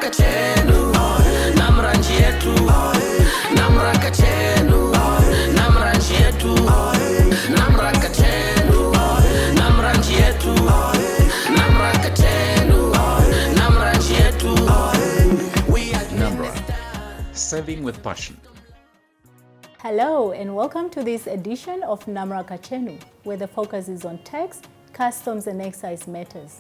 Kachenu, NamRA nchi yetu, NamRA Kachenu, NamRA nchi yetu, NamRA Kachenu, NamRA nchi yetu, NamRA Kachenu, NamRA nchi yetu. NamRA, serving with passion. Hello and welcome to this edition of NamRA Kachenu, where the focus is on tax, customs and excise matters.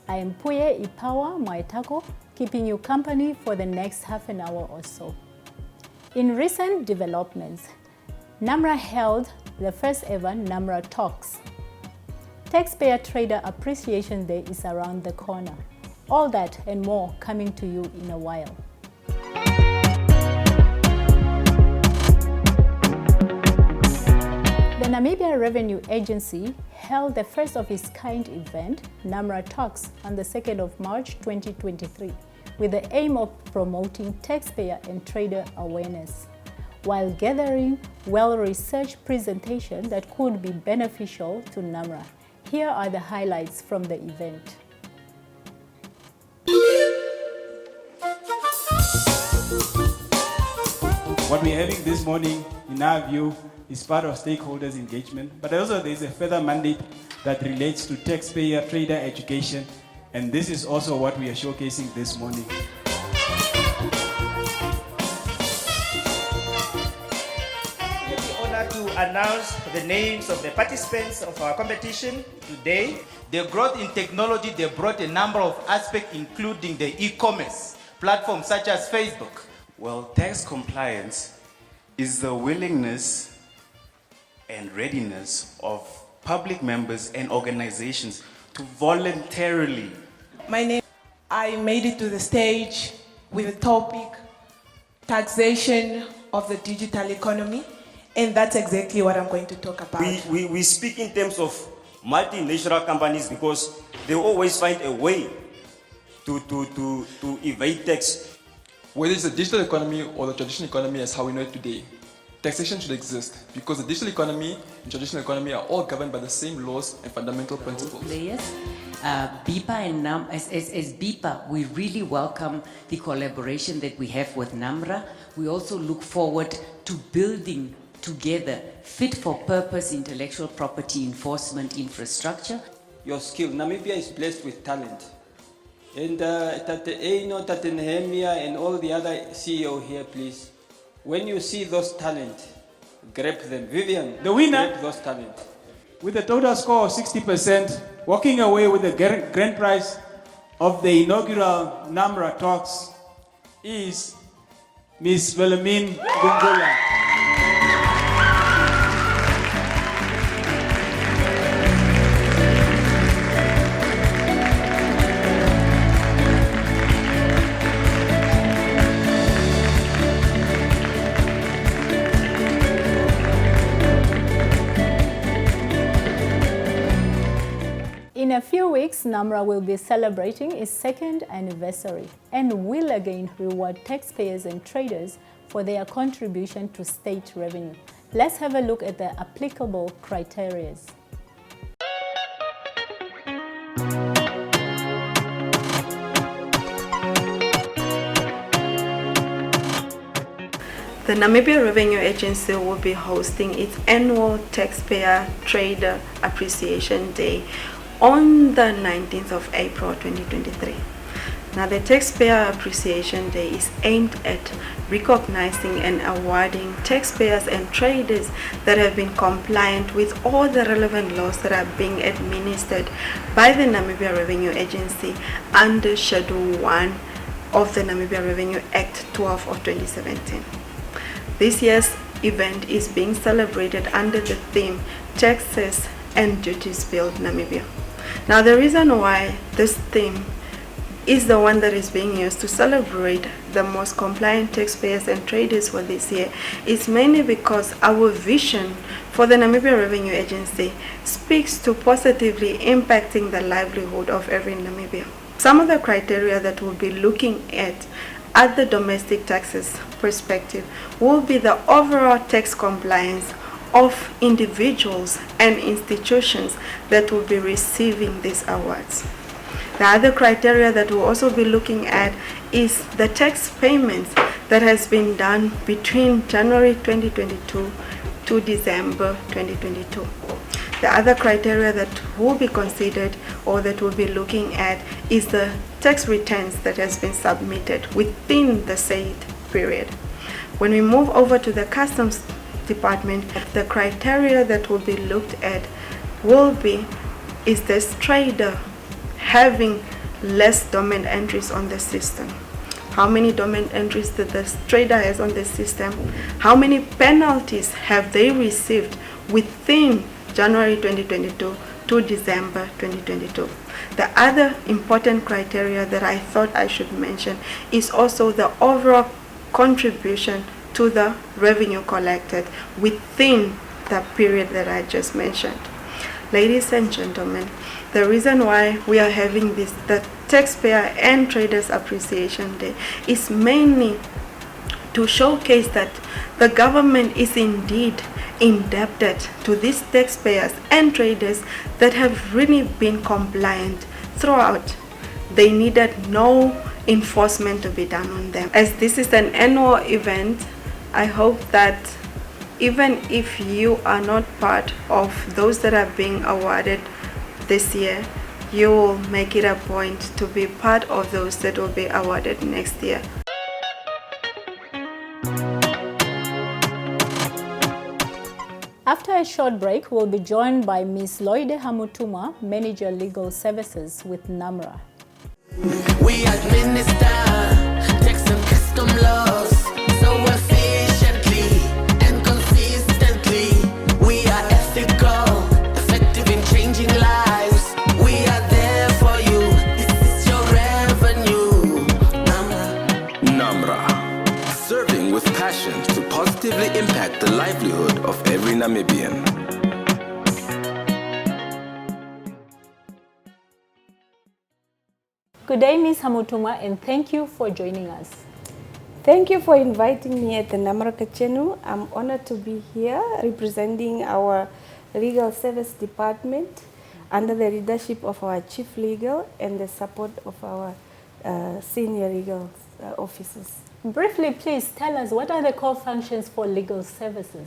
I am Puye Ipawa Maitako, keeping you company for the next half an hour or so. In recent developments, NamRA held the first ever NamRA Talks. Taxpayer Trader Appreciation Day is around the corner. All that and more coming to you in a while. The Namibia Revenue Agency held the first of its kind event, NamRA Talks, on the 2nd of March 2023, with the aim of promoting taxpayer and trader awareness, while gathering well-researched presentations that could be beneficial to NamRA. Here are the highlights from the event. What we're having this morning, in our view, is part of stakeholders' engagement, but also there's a further mandate that relates to taxpayer trader education, and this is also what we are showcasing this morning. It's an honor to announce the names of the participants of our competition today. The growth in technology, they brought a number of aspects, including the e-commerce platforms such as Facebook. Well, tax compliance is the willingness and readiness of public members and organizations to voluntarily. I made it to the stage with the topic, taxation of the digital economy, and that's exactly what I'm going to talk about. We speak in terms of multinational companies because they always find a way to evade tax. Whether it's the digital economy or the traditional economy as how we know it today, taxation should exist because the digital economy and traditional economy are all governed by the same laws and fundamental principles. Players, BIPA and as BIPA, we really welcome the collaboration that we have with NamRA. We also look forward to building together fit-for-purpose intellectual property enforcement infrastructure. Your skill. Namibia is blessed with talent. And Tate Eino, Tate Nehemia, and all the other CEO here, please. When you see those talent, grab them. Vivian, the winner, grab those talent. With a total score of 60%, walking away with the grand prize of the inaugural NamRA Talks is Ms. Wilhelmine Gungula. In a few weeks, NamRA will be celebrating its second anniversary and will again reward taxpayers and traders for their contribution to state revenue. Let's have a look at the applicable criteria. The Namibia Revenue Agency will be hosting its annual Taxpayer Trader Appreciation Day on the 19th of April 2023. Now, the Taxpayer Appreciation Day is aimed at recognizing and awarding taxpayers and traders that have been compliant with all the relevant laws that are being administered by the Namibia Revenue Agency under Schedule 1 of the Namibia Revenue Act 12 of 2017. This year's event is being celebrated under the theme Taxes and Duties Build Namibia. Now, the reason why this theme is the one that is being used to celebrate the most compliant taxpayers and traders for this year is mainly because our vision for the Namibia Revenue Agency speaks to positively impacting the livelihood of every Namibian. Some of the criteria that we'll be looking at the domestic taxes perspective will be the overall tax compliance of individuals and institutions that will be receiving these awards. The other criteria that we'll also be looking at is the tax payments that has been done between January 2022 to December 2022. The other criteria that will be considered or that we'll be looking at is the tax returns that has been submitted within the said period. When we move over to the customs department, the criteria that will be looked at will be, is this trader having less domain entries on the system? How many domain entries that this trader has on the system? How many penalties have they received within January 2022 to December 2022? The other important criteria that I thought I should mention is also the overall contribution to the revenue collected within the period that I just mentioned. Ladies and gentlemen, the reason why we are having this, the Taxpayer and Traders Appreciation Day, is mainly to showcase that the government is indeed indebted to these taxpayers and traders that have really been compliant throughout. They needed no enforcement to be done on them. As this is an annual event, I hope that even if you are not part of those that are being awarded this year, you will make it a point to be part of those that will be awarded next year. After a short break, we'll be joined by Ms. Loide Hamutumwa, Manager Legal Services with NamRA. We administer tax and custom laws so efficiently and consistently. We are ethical, effective in changing lives. We are there for you. This is your revenue. NamRA, serving with passion to positively impact the livelihood of every Namibian. Good day, Ms. Hamutumwa, and thank you for joining us. Thank you for inviting me at the NamRA Kachenu. I'm honored to be here representing our Legal Service Department under the leadership of our Chief Legal and the support of our senior legal officers. Briefly, please tell us, what are the core functions for legal services?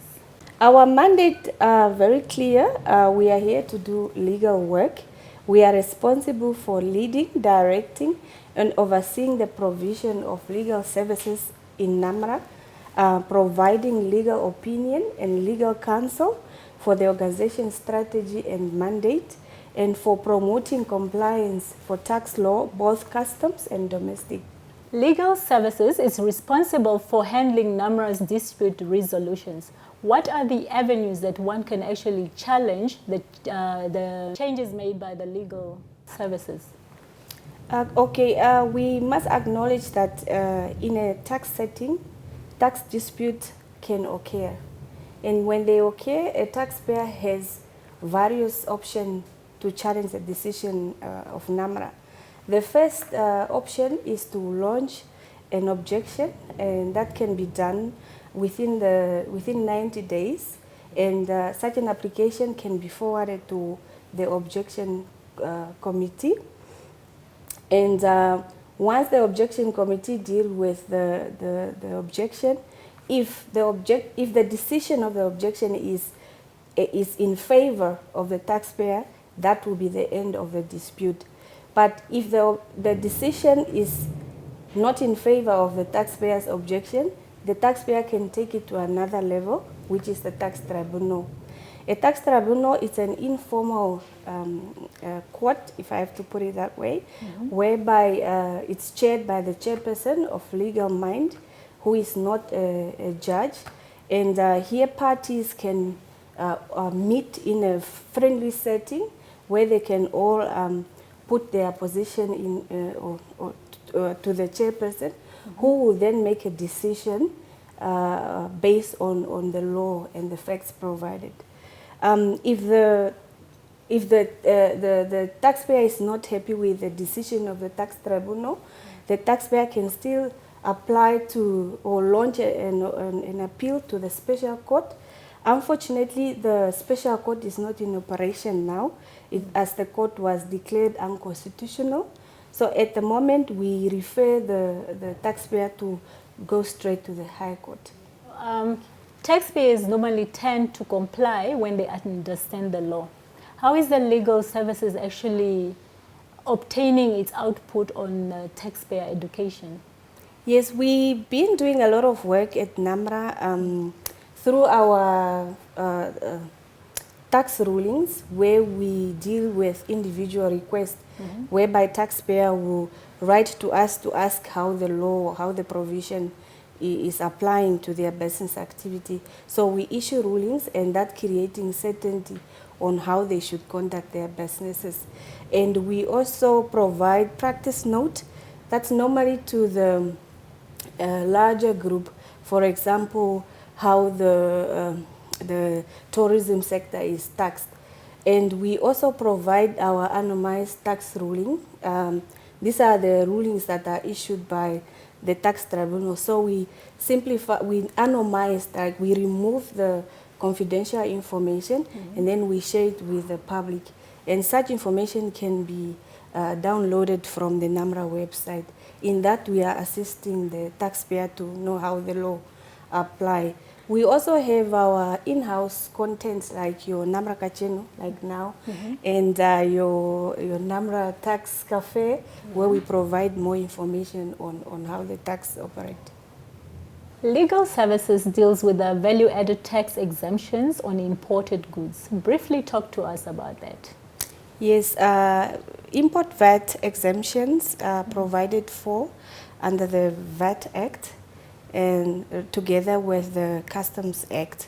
Our mandate are very clear. We are here to do legal work. We are responsible for leading, directing, and overseeing the provision of legal services in NamRA, providing legal opinion and legal counsel for the organization's strategy and mandate, and for promoting compliance for tax law, both customs and domestic. Legal Services is responsible for handling NamRA's dispute resolutions. What are the avenues that one can actually challenge the changes made by the Legal Services? We must acknowledge that in a tax setting, tax disputes can occur. And when they occur, a taxpayer has various options to challenge the decision of NamRA. The first option is to launch an objection, and that can be done within 90 days, and such an application can be forwarded to the objection committee. And once the objection committee deal with the objection, if the decision of the objection is in favor of the taxpayer, that will be the end of the dispute. But if the decision is not in favor of the taxpayer's objection, the taxpayer can take it to another level, which is the tax tribunal. A tax tribunal is an informal court, if I have to put it that way, whereby it's chaired by the chairperson of legal mind, who is not a judge. And here parties can meet in a friendly setting where they can all put their position in to the chairperson, who will then make a decision based on the law and the facts provided. If the taxpayer is not happy with the decision of the tax tribunal, the taxpayer can still apply to or launch an appeal to the special court. Unfortunately, the special court is not in operation now, as the court was declared unconstitutional. So at the moment, we refer the taxpayer to go straight to the High Court. Taxpayers normally tend to comply when they understand the law. How is the legal services actually obtaining its output on taxpayer education? Yes, we've been doing a lot of work at NamRA through our tax rulings, where we deal with individual requests, whereby taxpayer will write to us to ask how the law, how the provision is applying to their business activity. So we issue rulings, and that creating certainty on how they should conduct their businesses. And we also provide practice note that's normally to the larger group. For example, how the tourism sector is taxed. And we also provide our anonymized tax ruling. These are the rulings that are issued by the tax tribunal. So we simplify, we anonymize, like we remove the confidential information, and then we share it with the public. And such information can be downloaded from the NamRA website. In that, we are assisting the taxpayer to know how the law apply. We also have our in-house contents like your NamRA Kachenu, like now, and your NamRA Tax Cafe, where we provide more information on how the tax operate. Legal services deals with the value-added tax exemptions on imported goods. Briefly talk to us about that. Yes, import VAT exemptions are provided for under the VAT Act, and together with the Customs Act.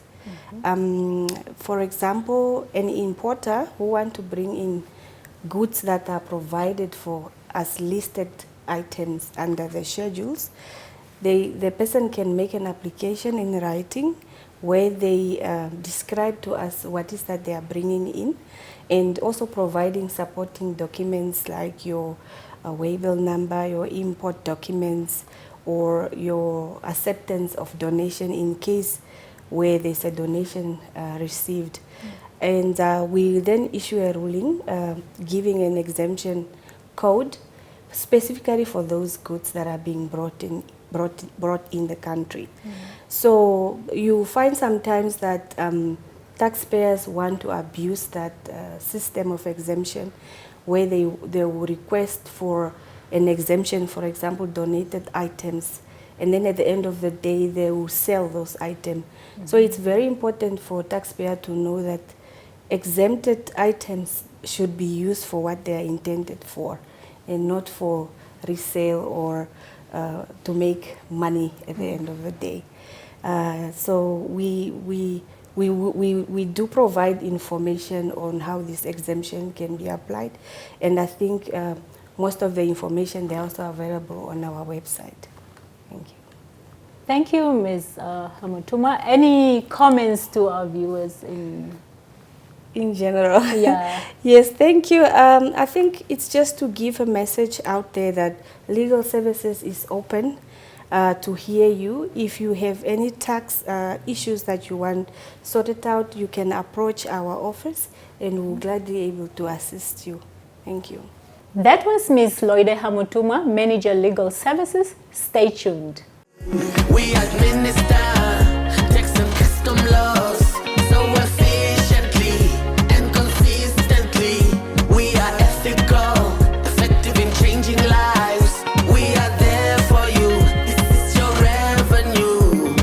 For example, an importer who want to bring in goods that are provided for as listed items under the schedules, the person can make an application in writing where they describe to us what is that they are bringing in, and also providing supporting documents like your waybill number, your import documents, or your acceptance of donation in case where there's a donation received. And we then issue a ruling giving an exemption code specifically for those goods that are being brought in the country. So you find sometimes that taxpayers want to abuse that system of exemption, where they will request for an exemption, for example, donated items, and then at the end of the day, they will sell those items. So it's very important for taxpayer to know that exempted items should be used for what they are intended for, and not for resale or to make money at the end of the day. So we do provide information on how this exemption can be applied, and I think most of the information, they're also available on our website. Thank you. Thank you, Ms. Hamutumwa. Any comments to our viewers in general? Yeah. Yes, thank you. I think it's just to give a message out there that legal services is open to hear you. If you have any tax issues that you want sorted out, you can approach our office, and we'll gladly be able to assist you. Thank you. That was Ms. Loide Hamutumwa, Manager Legal Services. Stay tuned. We administer tax and custom laws so efficiently and consistently. We are ethical, effective in changing lives. We are there for you. This is your revenue.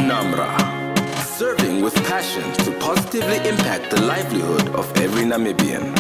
NamRA, serving with passion to positively impact the livelihood of every Namibian.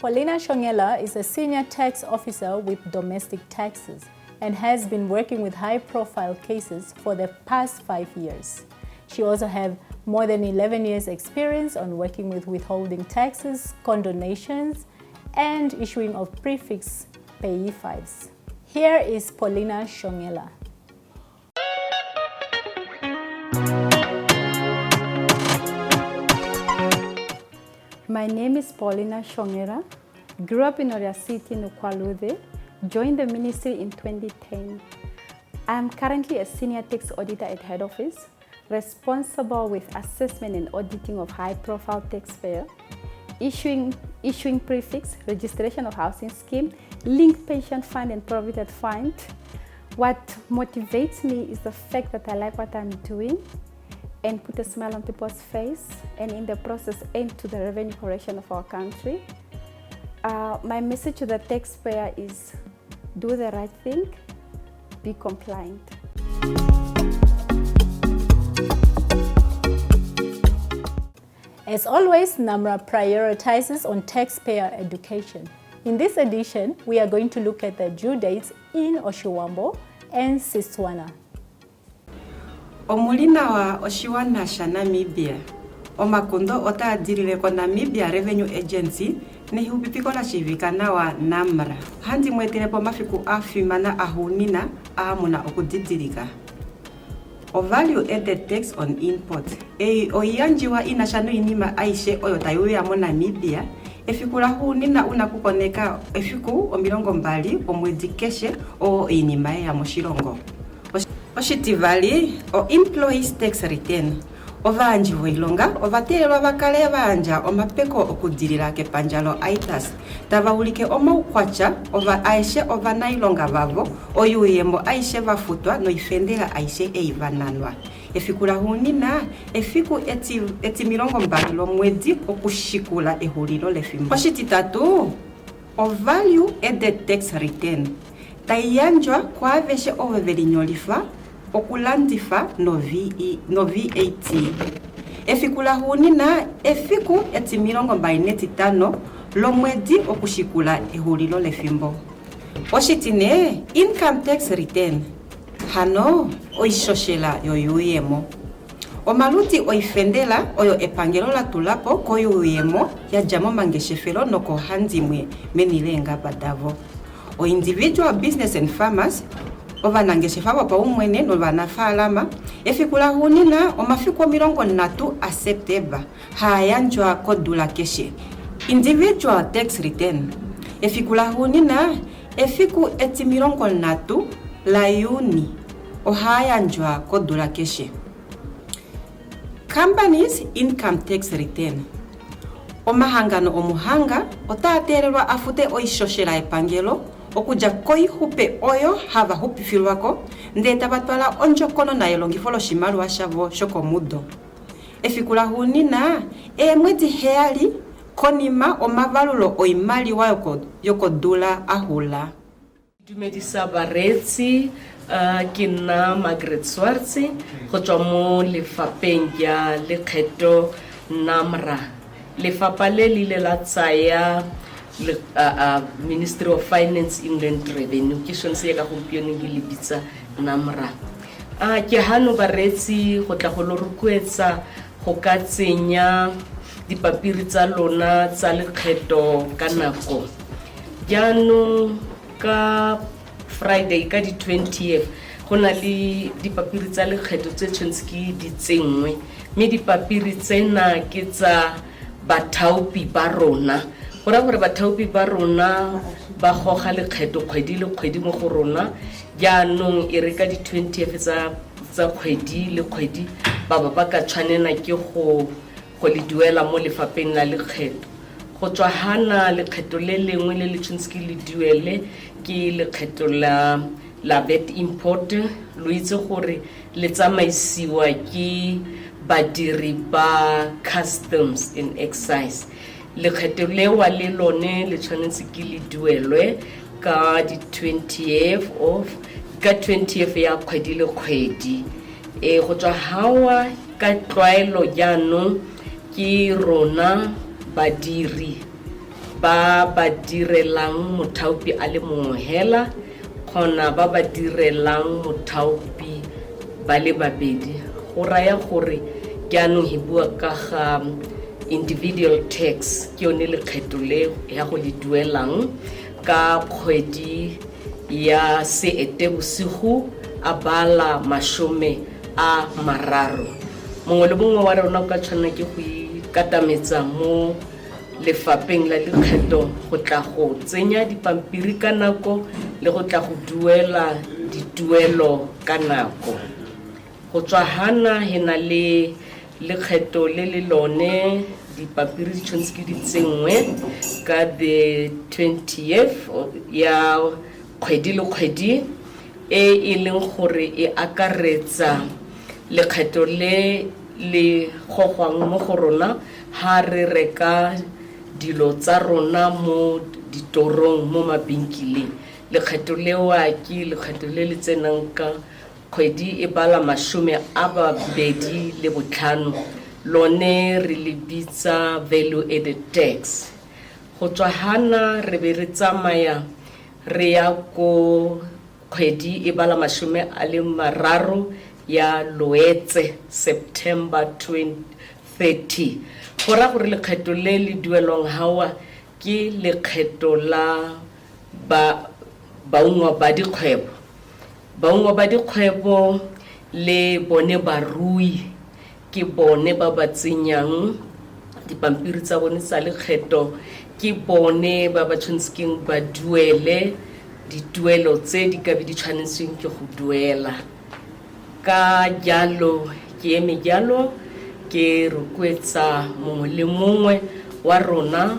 Paulina Shongela is a senior tax officer with domestic taxes and has been working with high-profile cases for the past 5 years. She also has more than 11 years experience on working with withholding taxes, condonations, and issuing of prefix payee files. Here is Paulina Shongela. My name is Paulina Shongela. Grew up in Oria City, Nukwalude. Joined the ministry in 2010. I am currently a senior tax auditor at head office. responsible with assessment and auditing of high-profile taxpayer, issuing prefix, registration of housing scheme, linked pension fund and provident fund. What motivates me is the fact that I like what I'm doing and put a smile on people's face, and in the process aim to the revenue correction of our country. My message to the taxpayer is do the right thing, be compliant. As always, NamRA prioritizes on taxpayer education. In this edition, we are going to look at the due dates in Oshiwambo and Setswana. Omulina wa Oshiwana sha Namibia. Omakundo otaadirire ko Namibia Revenue Agency ni hupipiko la shivikana wa NamRA. Handi mwetile po mafiku afimana ahunina ahamuna okudidirika. O value added tax on import. Oyanjiwa inashanu inima aishe oyotayu ya mo Namibia. Efikula hunina unakukoneka efiku omilongo mbali omwezi keshe o inima ya moshilongo. Oshitivali o employees tax return. Ovanji voilonga, ovaterelwa vakale vanja omapeko okudirira kepanjalo aitas. Tavaulike omaukwacha ova aishe ova nailonga vavo, oyuyemo aishe vafutwa no ifendela aishe eivananwa. Efikula hunina, efiku eti milongo mbali lo mwezi okushikula ehulilo lefimbo. Oshititatu, o value added tax return. Taiyanjwa kwa veshe ovevelinyolifa, okulandifa no VAT. Efikula hunina, efiku eti milongo mbali netitano lo mwezi okushikula ehulilo lefimbo. Oshitine, income tax return. Hano oishoshela yoyuyemo. Omaluti oifendela oyo epangelo la tulapo koyuyemo ya jamo mangeshefelo noko handimwe menilenga badavo. O individual business and farmers ovanangeshefa wapa umwene no vanafalama efikula hunina omafiku milongo natu a September hayanjwa kodula keshe. Individual tax return efikula hunina efiku eti milongo natu la Juni ohayanjwa kodula keshe. Companies income tax return. Omahangano omuhanga otaaterelwa afute oishoshela epangelo okuja koihupe oyo hava hupifilwako ndeta batwala onjokono na elongifolo shimalwa shavo shokomudo. Efikula hunina mwezi heali konima omavalulo oimaliwa yokodula ahula. Dumedisa baretsi ke nna Margaret Swartse go tswa mo lefapheng ya lekgetho NamRA. Lefapha le lile la tsaya Ministry of Finance Inland Revenue ke shone se ka gompieno ke le bitsa NamRA. Ke hano baretsi go tla go lorukwetsa go ka tsenya dipapiri tsa lona tsa lekgetho ka nako. Jaanong ka Friday ka di 20th go na le dipapiri tsa lekgetho tse tshwanetse ke di tsengwe mme dipapiri tsena ke tsa bathaopi ba rona gora gore bathaopi ba rona ba goga lekgetho kgwedi le kgwedi mo go rona. Jaanong e re ka di 20th tsa kgwedi le kgwedi ba ka tshwanela ke go le duela mo lefapheng la lekgetho. Go tswa hana lekgetho le lengwe le le tshwanetse ke le duele ke lekgetho la VAT import. Lo itse gore le tsamaisiwa ke badiri ba customs and excise. Lekgetho lewa le lone le tshwanetse ke le duelwe ka di 20th ya kgwedi le kgwedi. Go tswa hawa ka tlwaelo jaanong ke rona badiri ba direlang mothaopi a le mongwe hela khona ba direlang mothaopi ba le babedi. Go raya gore jaanong he bua ka ga individual tax ke yone lekgetho le ya go le duelang ka kgwedi ya Seetebosigo a bala mashome a mararo. Mongwe le mongwe wa rona ka tshwana ke go ikatametsa mo lefapheng la lekgetho go tla go tsenya dipampiri ka nako le go tla go duela dituelo ka nako. Go tswa hana he na le lekgetho le le lone dipampiri di tshwanetse ke di tsengwe ka the 20th ya kgwedi le kgwedi e leng gore e akaretsa lekgetho le gogwang mo go rona ha re reka dilo tsa rona mo ditorong mo mabenkeleng. Lekgetho leo ke lekgetho le tsenang ka kgwedi e bala 25 lone re le bitsa value added tax. Go tswa hana re be re tsamaya re ya ko kgwedi e bala 30 ya Loetse September 2030. Gora gore lekgetho le le duelwang hawa ke lekgetho la baungwa ba dikgwebo. Baungwa ba dikgwebo le bone barui ke bone ba ba tsenyang dipampiri tsa bone tsa lekgetho, ke bone ba ba tshwanetseng ba duele dituelo tse di ka be di tshwanetseng ke go duela. Ka jalo ke eme jalo ke rotloetsa mongwe le mongwe wa rona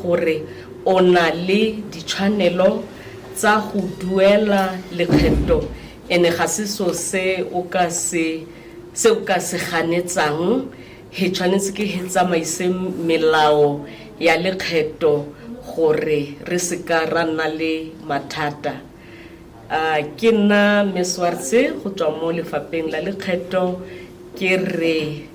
gore o na le ditshwanelo tsa go duela lekgetho ene ga se so se o ka se ganetsang. He tshwanetse ke he tsamaise melao ya lekgetho gore re se ka rana le mathata. Ke nna meswartse go tswa mo lefapeng la lekgetho ke re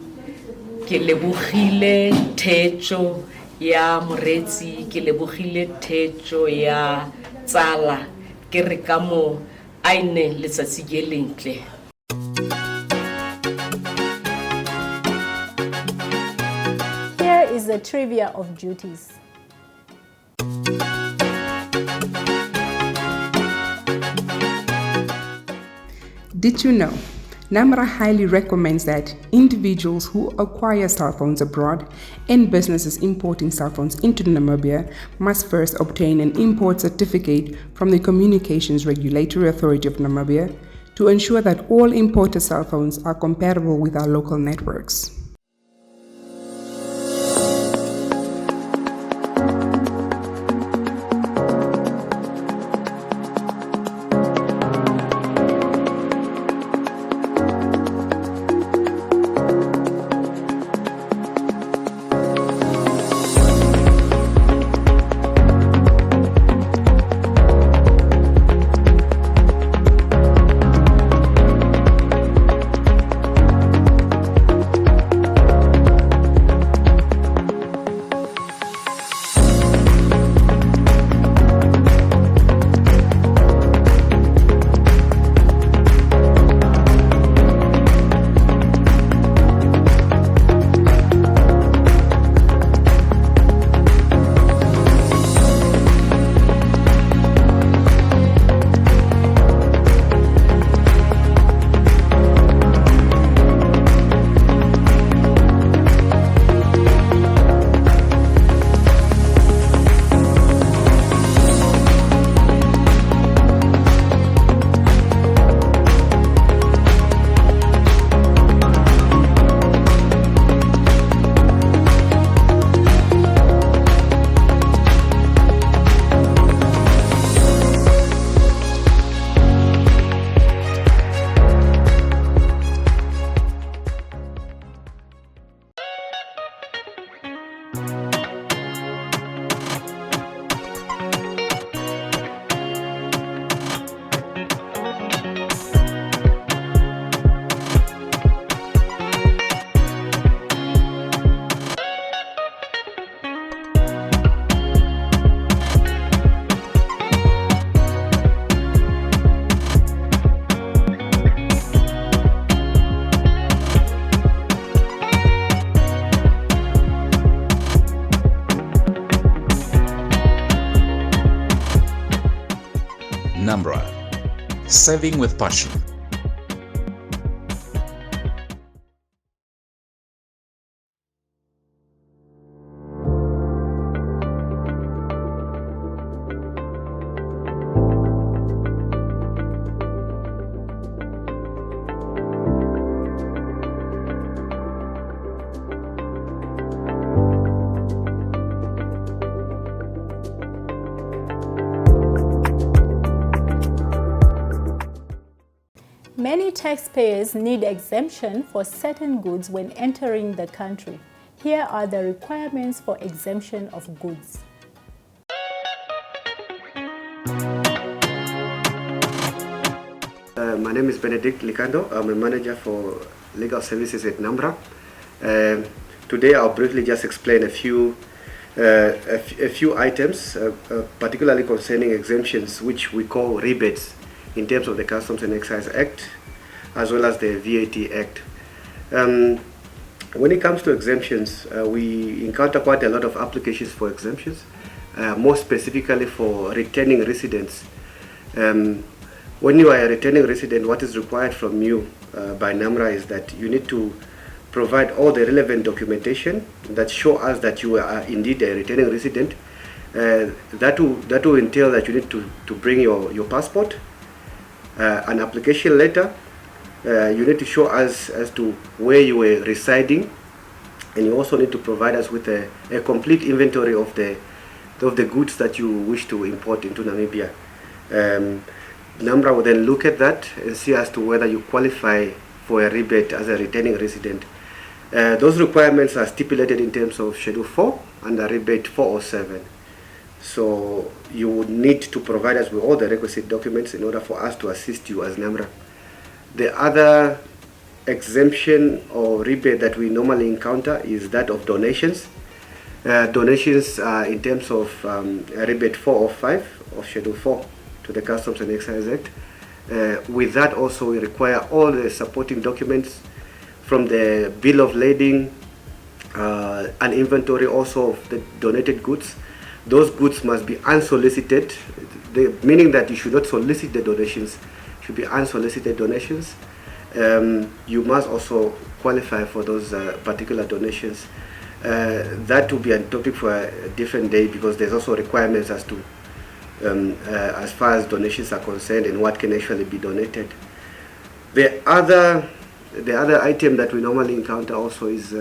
ke lebogile thetso ya moretsi, ke lebogile thetso ya tsala, ke re ka mo aine letsatsi ke lentle. Here is the trivia of duties. Did you know? NamRA highly recommends that individuals who acquire cell phones abroad and businesses importing cell phones into Namibia must first obtain an import certificate from the Communications Regulatory Authority of Namibia to ensure that all imported cell phones are compatible with our local networks. NamRA, saving with passion. Many taxpayers need exemption for certain goods when entering the country. Here are the requirements for exemption of goods. My name is Benedict Licando. I'm a manager for legal services at NamRA. Today I'll briefly just explain a few items, particularly concerning exemptions, which we call rebates in terms of the Customs and Excise Act, as well as the VAT Act. When it comes to exemptions, we encounter quite a lot of applications for exemptions, more specifically for returning residents. When you are a returning resident, what is required from you by NamRA is that you need to provide all the relevant documentation that show us that you are indeed a returning resident. That will entail that you need to bring your passport, an application letter. You need to show us as to where you were residing, and you also need to provide us with a complete inventory of the goods that you wish to import into Namibia. NamRA will then look at that and see as to whether you qualify for a rebate as a returning resident. Those requirements are stipulated in terms of Schedule 4 under Rebate 407. So you would need to provide us with all the requisite documents in order for us to assist you as NamRA. The other exemption or rebate that we normally encounter is that of donations. Donations in terms of Rebate 405 of Schedule 4 to the Customs and Excise Act. With that also we require all the supporting documents from the bill of lading, an inventory also of the donated goods. Those goods must be unsolicited, meaning that you should not solicit the donations, it should be unsolicited donations. You must also qualify for those particular donations. That will be a topic for a different day, because there's also requirements as to as far as donations are concerned and what can actually be donated. The other item that we normally encounter also is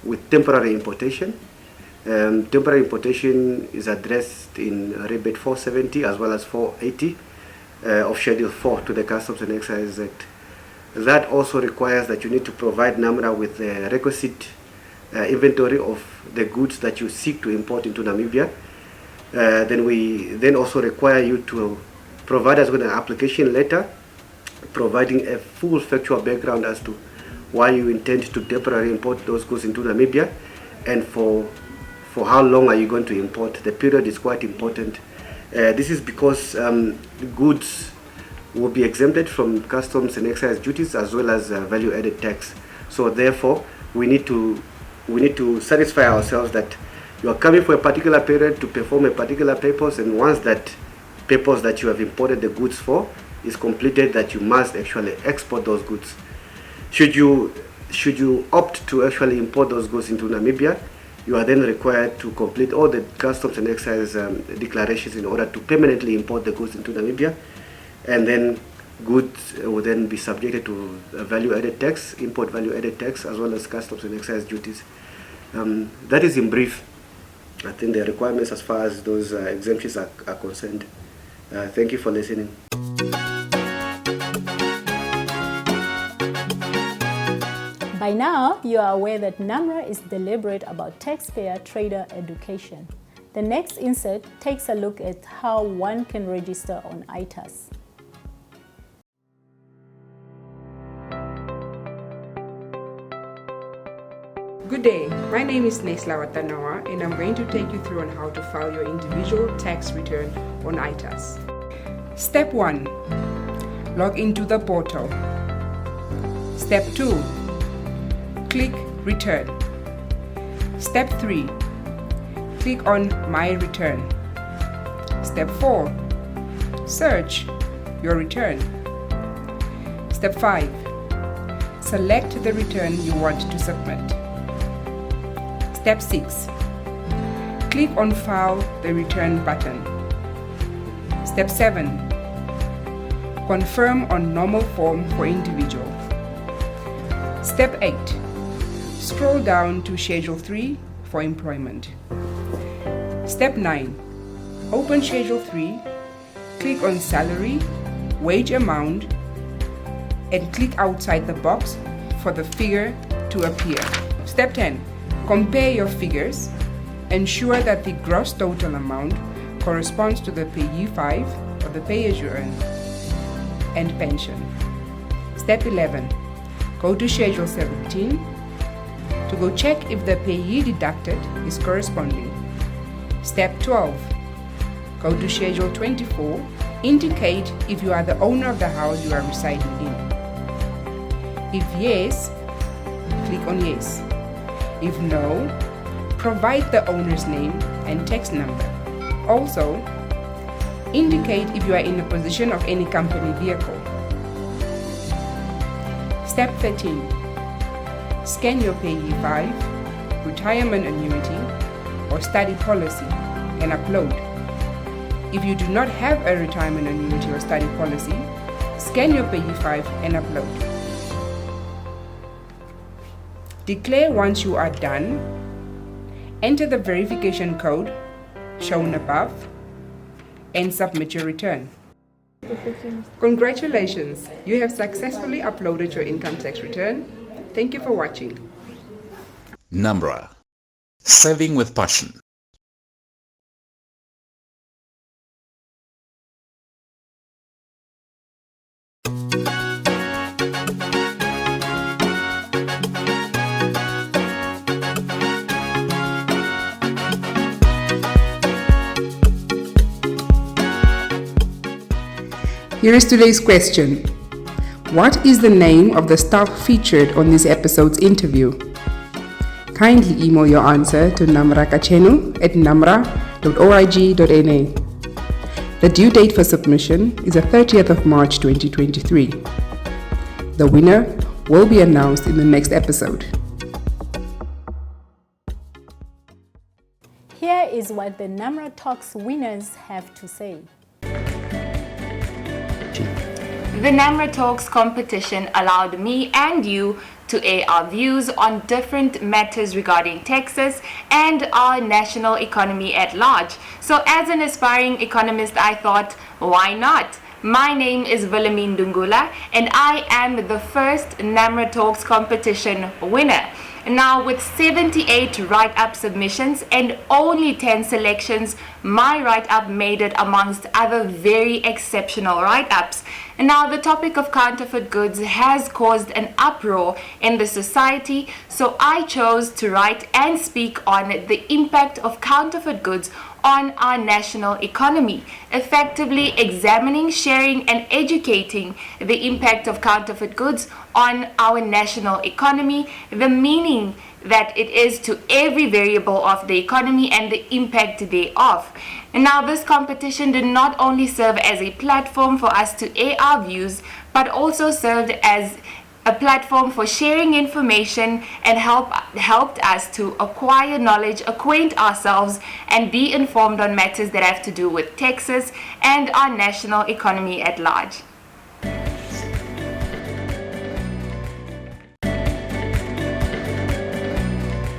with temporary importation. Temporary importation is addressed in Rebate 470 as well as 480 of Schedule 4 to the Customs and Excise Act. That also requires that you need to provide NamRA with the requisite inventory of the goods that you seek to import into Namibia. Then we also require you to provide us with an application letter providing a full factual background as to why you intend to temporarily import those goods into Namibia, and for how long are you going to import. The period is quite important. This is because goods will be exempted from customs and excise duties as well as value-added tax. So therefore we need to satisfy ourselves that you are coming for a particular period to perform a particular purpose, and once that purpose that you have imported the goods for is completed, that you must actually export those goods. Should you opt to actually import those goods into Namibia, you are then required to complete all the customs and excise declarations in order to permanently import the goods into Namibia, and then goods will then be subjected to value-added tax, import value-added tax, as well as customs and excise duties. That is in brief, I think, the requirements as far as those exemptions are concerned. Thank you for listening. By now, you are aware that NamRA is deliberate about taxpayer trader education. The next insert takes a look at how one can register on ITAS. Good day, my name is Nesla Watanawa, and I'm going to take you through on how to file your individual tax return on ITAS. Step 1. Log into the portal. Step 2. Click Return. Step 3. Click on My Return. Step 4. Search your return. Step 5. Select the return you want to submit. Step 6. Click on File the Return button. Step 7. Confirm on normal form for individual. Step 8. Scroll down to Schedule 3 for employment. Step 9. Open Schedule 3, click on Salary, Wage Amount, and click outside the box for the figure to appear. Step 10. Compare your figures. Ensure that the gross total amount corresponds to the payee 5 or the pay-as-you-earn and pension. Step 11. Go to Schedule 17 to go check if the payee deducted is corresponding. Step 12. Go to Schedule 24. Indicate if you are the owner of the house you are residing in. If yes, click on yes. If no, provide the owner's name and tax number. Also, indicate if you are in the possession of any company vehicle. Step 13. Scan your payee 5, retirement annuity, or study policy and upload. If you do not have a retirement annuity or study policy, scan your payee 5 and upload. Declare once you are done. Enter the verification code shown above and submit your return. Congratulations! You have successfully uploaded your income tax return. Thank you for watching. NamRA. Saving with passion. Here is today's question. What is the name of the staff featured on this episode's interview? Kindly email your answer to NamRA Kachenu at namra.org.na. The due date for submission is the 30th of March 2023. The winner will be announced in the next episode. Here is what the NamRA Talks winners have to say. The NamRA Talks competition allowed me and you to air our views on different matters regarding taxes and our national economy at large. So as an aspiring economist, I thought, why not? My name is Wilhelmine Dungula and I am the first NamRA Talks competition winner. Now, with 78 write-up submissions and only 10 selections, my write-up made it amongst other very exceptional write-ups. Now, the topic of counterfeit goods has caused an uproar in the society, so I chose to write and speak on the impact of counterfeit goods on our national economy, effectively examining, sharing, and educating the impact of counterfeit goods on our national economy, the meaning that it is to every variable of the economy and the impact thereof. And now this competition did not only serve as a platform for us to air our views, but also served as a platform for sharing information and helped us to acquire knowledge, acquaint ourselves, and be informed on matters that have to do with taxes and our national economy at large.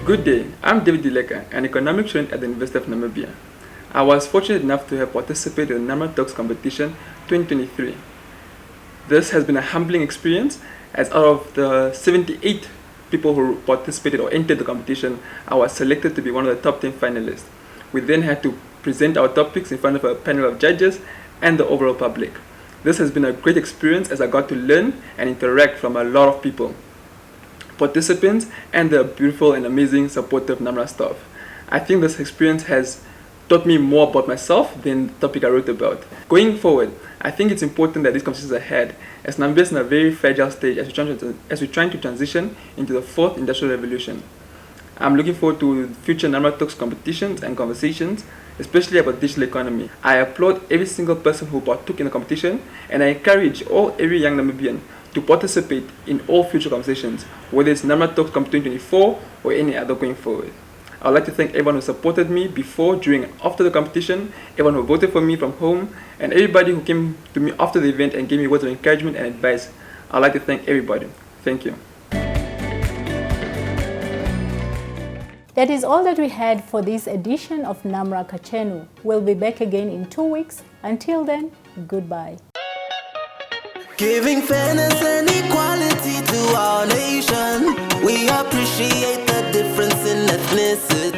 Good day, I'm David Dileka, an economics student at the University of Namibia. I was fortunate enough to have participated in the NamRA Talks competition 2023. This has been a humbling experience, as out of the 78 people who participated or entered the competition, I was selected to be one of the top 10 finalists. We then had to present our topics in front of a panel of judges and the overall public. This has been a great experience as I got to learn and interact from a lot of people, participants, and the beautiful and amazing supportive NamRA staff. I think this experience has taught me more about myself than the topic I wrote about. Going forward, I think it's important that these competitions are had, as Namibia is in a very fragile stage as we're trying to transition into the fourth industrial revolution. I'm looking forward to future NamRA Talks competitions and conversations, especially about digital economy. I applaud every single person who partook in the competition, and I encourage every young Namibian to participate in all future conversations, whether it's NamRA Talks Camp 2024 or any other going forward. I would like to thank everyone who supported me before, during, and after the competition, everyone who voted for me from home, and everybody who came to me after the event and gave me words of encouragement and advice. I would like to thank everybody. Thank you. That is all that we had for this edition of NamRA Kachenu. We'll be back again in 2 weeks. Until then, goodbye. giving fairness and equality to our nation. We appreciate the difference in ethnicity.